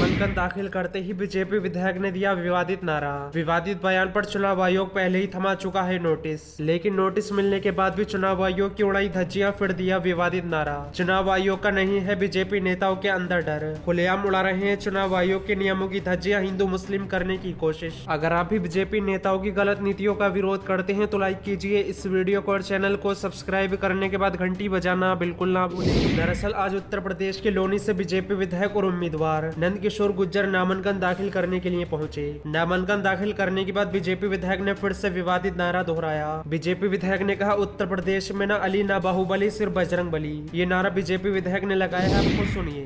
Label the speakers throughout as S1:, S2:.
S1: नामांकन दाखिल करते ही बीजेपी विधायक ने दिया विवादित नारा। विवादित बयान पर चुनाव आयोग पहले ही थमा चुका है नोटिस, लेकिन नोटिस मिलने के बाद भी चुनाव आयोग की उड़ाई धज्जियां, फिर दिया विवादित नारा। चुनाव आयोग का नहीं है बीजेपी नेताओं के अंदर डर, खुलेआम उड़ा रहे हैं चुनाव आयोग के नियमों की धज्जियां हिंदू मुस्लिम करने की कोशिश। अगर आप भी बीजेपी नेताओं की गलत नीतियों का विरोध करते हैं तो लाइक कीजिए इस वीडियो को और चैनल को सब्सक्राइब करने के बाद घंटी बजाना बिल्कुल ना भूलें। दरअसल आज उत्तर प्रदेश के लोनी से बीजेपी विधायक और उम्मीदवार नंद किशोर गुर्जर नामांकन दाखिल करने के लिए पहुंचे। नामांकन दाखिल करने के बाद बीजेपी विधायक ने फिर से विवादित नारा दोहराया। बीजेपी विधायक ने कहा, उत्तर प्रदेश में ना अली ना बाहुबली, सिर्फ बजरंग बली। ये नारा बीजेपी विधायक ने लगाया है, आपको सुनिए।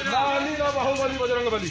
S2: ना अली ना बाहुबली, बजरंग बली।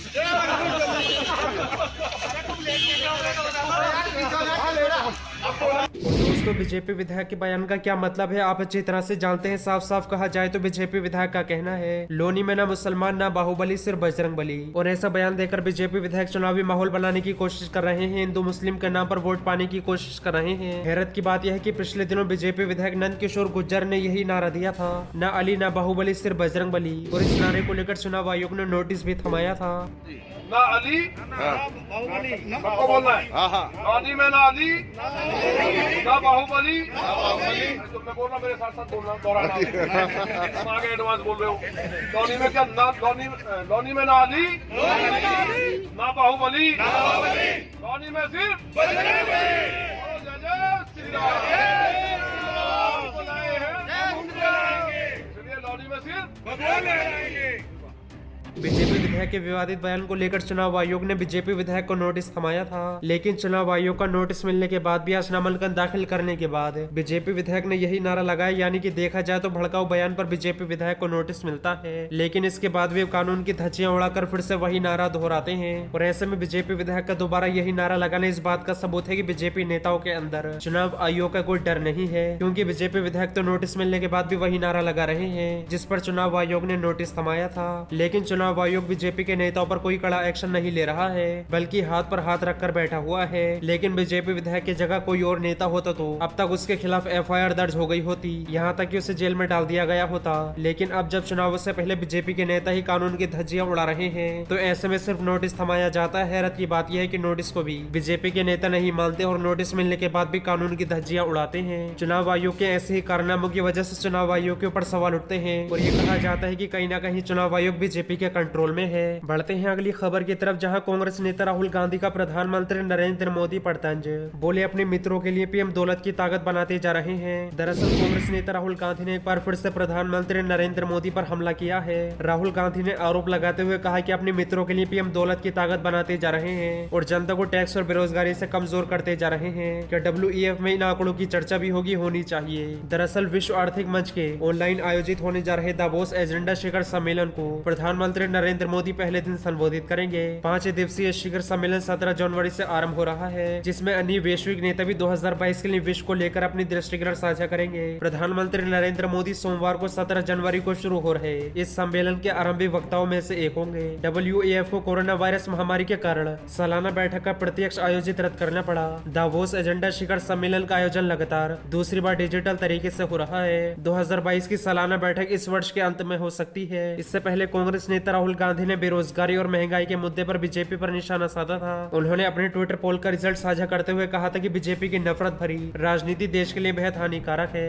S1: दोस्तों, बीजेपी विधायक के बयान का क्या मतलब है आप अच्छी तरह से जानते हैं। साफ साफ कहा जाए तो बीजेपी विधायक का कहना है, लोनी में ना मुसलमान ना बाहुबली, सिर्फ बजरंग बली। और ऐसा बयान देकर बीजेपी विधायक चुनावी माहौल बनाने की कोशिश कर रहे हैं, हिंदू मुस्लिम के नाम पर वोट पाने की कोशिश कर रहे हैं। हैरत की बात यह है कि पिछले दिनों बीजेपी विधायक नंद किशोर गुर्जर ने यही नारा दिया था, ना अली ना बाहुबली, सिर्फ बजरंग बली। और इस नारे को लेकर चुनाव आयोग ने नोटिस भी थमाया था।
S2: ना अली सबको बोलना है। अली में ना अली ना बाहुबली। तो मैं बोल रहा, मेरे साथ साथ बोलना, दोहराना। तुम आगे एडवांस बोल रहे हो। लोनी में क्या ना, लोनी में ना अली ना बाहुबली, लोनी में सिर्फ बजरंग बली। जय जय श्री राम। बुलाए हैं, इसलिए लोनी में सिर्फ बजरंग।
S1: बीजेपी विधायक के विवादित बयान को लेकर चुनाव आयोग ने बीजेपी विधायक को नोटिस थमाया था, लेकिन चुनाव आयोग का नोटिस मिलने के बाद भी आज नामांकन दाखिल करने के बाद बीजेपी विधायक ने यही नारा लगाया। यानी कि देखा जाए तो भड़काऊ बयान पर बीजेपी विधायक को नोटिस मिलता है, लेकिन इसके बाद वे कानून की धज्जियां उड़ाकर फिर से वही नारा दोहराते हैं। और ऐसे में बीजेपी विधायक का दोबारा यही नारा लगाने इस बात का सबूत है कि बीजेपी नेताओं के अंदर चुनाव आयोग का कोई डर नहीं है, क्योंकि बीजेपी विधायक तो नोटिस मिलने के बाद भी वही नारा लगा रहे हैं जिस पर चुनाव आयोग ने नोटिस थमाया था। लेकिन चुनाव आयोग बीजेपी के नेताओं पर कोई कड़ा एक्शन नहीं ले रहा है, बल्कि हाथ पर हाथ रखकर बैठा हुआ है। लेकिन बीजेपी विधायक की जगह कोई और नेता होता तो अब तक उसके खिलाफ एफआईआर दर्ज हो गई होती, यहाँ तक कि उसे जेल में डाल दिया गया होता। लेकिन अब जब चुनावों से पहले बीजेपी के नेता ही कानून की धज्जियां उड़ा रहे हैं, तो ऐसे में सिर्फ नोटिस थमाया जाता है। हैरत की बात यह है कि नोटिस को भी बीजेपी के नेता नहीं मानते और नोटिस मिलने के बाद भी कानून की धज्जियां उड़ाते हैं। चुनाव आयोग के ऐसे ही कारनामों की वजह से चुनाव आयोग के ऊपर सवाल उठते हैं और ये कहा जाता है कि कहीं ना कहीं चुनाव आयोग बीजेपी के कंट्रोल में है। बढ़ते हैं अगली खबर की तरफ, जहां कांग्रेस नेता राहुल गांधी का प्रधानमंत्री नरेंद्र मोदी पर तंज। बोले, अपने मित्रों के लिए पीएम दौलत की ताकत बनाते जा रहे हैं। दरअसल कांग्रेस नेता राहुल गांधी ने एक बार फिर से प्रधानमंत्री नरेंद्र मोदी पर हमला किया है। राहुल गांधी ने आरोप लगाते हुए कहा कि अपने मित्रों के लिए पीएम दौलत की ताकत बनाते जा रहे हैं और जनता को टैक्स और बेरोजगारी से कमजोर करते जा रहे हैं। क्या WEF में इन आंकड़ों की चर्चा भी होनी चाहिए। दरअसल विश्व आर्थिक मंच के ऑनलाइन आयोजित होने जा रहे दावोस एजेंडा शिखर सम्मेलन को प्रधानमंत्री नरेंद्र मोदी पहले दिन संबोधित करेंगे। 5 दिवसीय शिखर सम्मेलन 17 जनवरी से आरंभ हो रहा है, जिसमें अन्य वैश्विक नेता भी 2022 के लिए विश्व को लेकर अपनी दृष्टिकोण साझा करेंगे। प्रधानमंत्री नरेंद्र मोदी सोमवार को 17 जनवरी को शुरू हो रहे इस सम्मेलन के आरंभिक वक्ताओं में से एक होंगे। WEF को कोरोना वायरस महामारी के कारण सालाना बैठक का प्रत्यक्ष आयोजित रद्द करना पड़ा। दावोस एजेंडा शिखर सम्मेलन का आयोजन लगातार दूसरी बार डिजिटल तरीके से हो रहा है। 2022 की सालाना बैठक इस वर्ष के अंत में हो सकती है। इससे पहले कांग्रेस नेता राहुल गांधी ने बेरोजगारी और महंगाई के मुद्दे पर बीजेपी पर निशाना साधा था। उन्होंने अपने ट्विटर पोल का रिजल्ट साझा करते हुए कहा था कि बीजेपी की नफरत भरी राजनीति देश के लिए बेहद हानिकारक है।